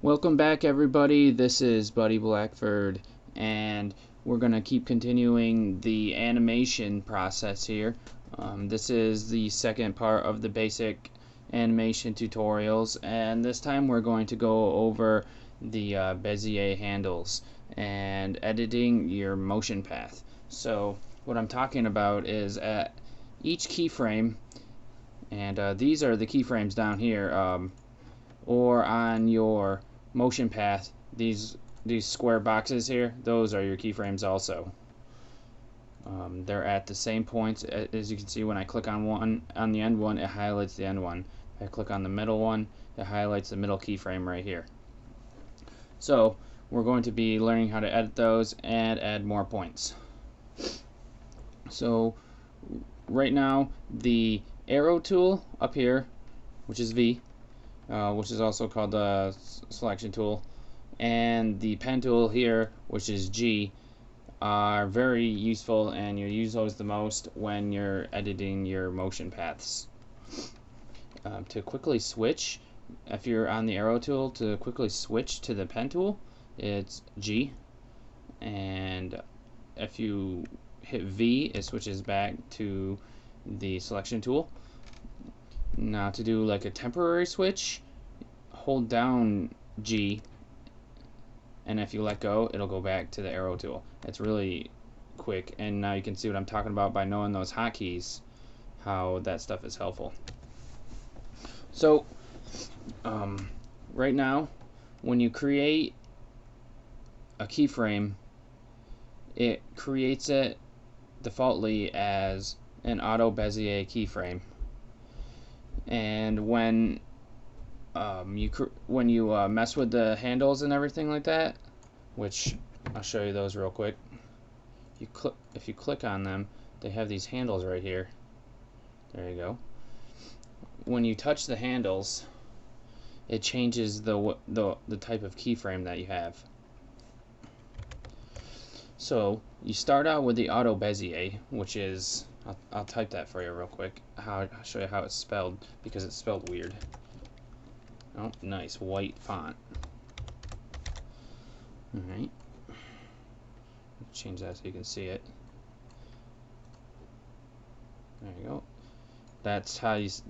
Welcome back, everybody. This is Buddy Blackford, and we're going to keep continuing the animation process here. This is the second part of the basic animation tutorials, and this time we're going to go over the Bezier handles and editing your motion path. So what I'm talking about is at each keyframe, and these are the keyframes down here, or on your motion path, these square boxes here, those are your keyframes also. They're at the same points. As you can see, when I click on one, on the end one, it highlights the end one. If I click on the middle one, it highlights the middle keyframe right here. So we're going to be learning how to edit those and add more points. So right now, the arrow tool up here, which is V, which is also called the selection tool, and the pen tool here, which is G, are very useful, and you use those the most when you're editing your motion paths. To quickly switch, if you're on the arrow tool, to quickly switch to the pen tool, it's G, and if you hit V, it switches back to the selection tool. Now to do like a temporary switch, hold down G, and if you let go, it'll go back to the arrow tool. It's really quick, and now you can see what I'm talking about by knowing those hotkeys, how that stuff is helpful. So right now, when you create a keyframe, it creates it defaultly as an auto Bezier keyframe. And when you mess with the handles and everything like that, which I'll show you those real quick. If you click on them, they have these handles right here. There you go. When you touch the handles, it changes the type of keyframe that you have. So you start out with the auto Bezier, which is, I'll type that for you real quick. I'll show you how it's spelled, because it's spelled weird. Oh, nice white font. Alright. Change that so you can see it. There you go. That's how it's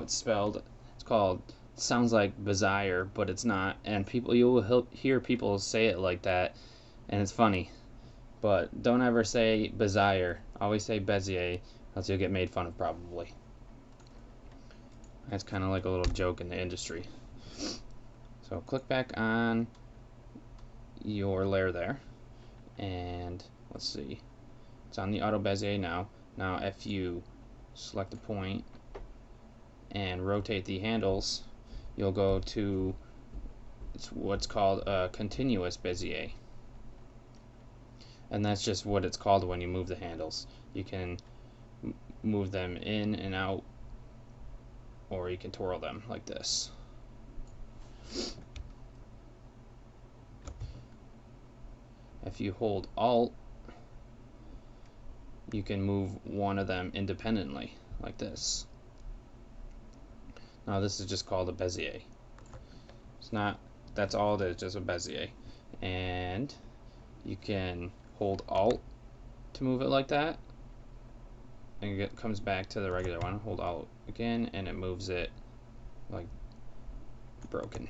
spelled. It's called, it sounds like Bezier, but it's not. And you will hear people say it like that, and it's funny. But don't ever say Bezier. Always say Bezier, else you'll get made fun of probably. That's kind of like a little joke in the industry. So click back on your layer there, and let's see, it's on the auto Bezier now. Now if you select a point and rotate the handles, you'll go to what's called a continuous Bezier, and that's just what it's called when you move the handles. You can move them in and out, or you can twirl them like this. If you hold Alt, you can move one of them independently like this. Now this is just called a Bezier. It's not, that's all it is, just a Bezier. And you can hold Alt to move it like that, and it comes back to the regular one. Hold Alt again, and it moves it like broken.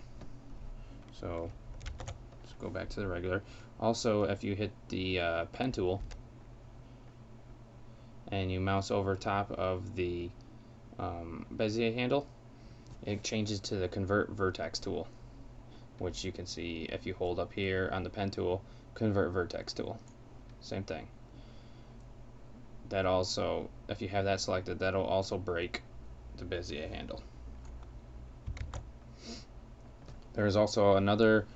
So let's go back to the regular. Also, if you hit the pen tool and you mouse over top of the Bezier handle, it changes to the convert vertex tool, which you can see if you hold up here on the pen tool, convert vertex tool. Same thing. That also, if you have that selected, that'll also break the Bezier handle. There's also another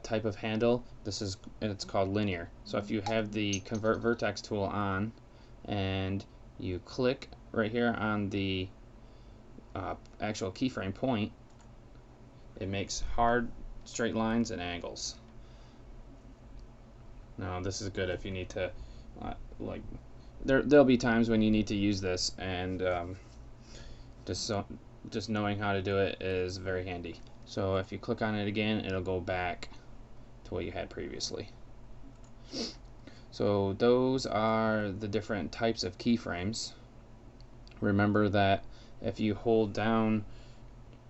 type of handle. It's called linear. So if you have the convert vertex tool on and you click right here on the actual keyframe point, it makes hard straight lines and angles. Now this is good if you need to there'll be times when you need to use this, and just knowing how to do it is very handy. So if you click on it again, it'll go back to what you had previously. So those are the different types of keyframes. Remember that if you hold down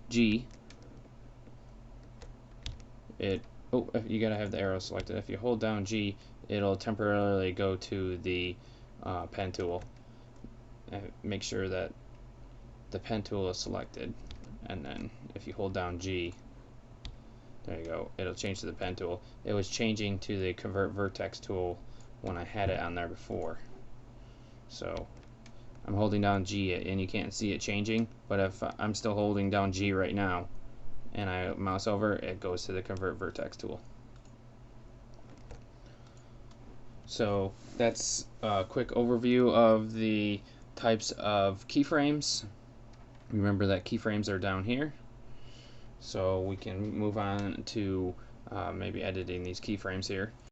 G, you gotta have the arrow selected. If you hold down G, it'll temporarily go to the pen tool. And make sure that the pen tool is selected, and then if you hold down G, there you go, it'll change to the pen tool. It was changing to the convert vertex tool when I had it on there before. So I'm holding down G and you can't see it changing, but if I'm still holding down G right now and I mouse over, it goes to the convert vertex tool. So that's a quick overview of the types of keyframes. Remember that keyframes are down here, so we can move on to maybe editing these keyframes here.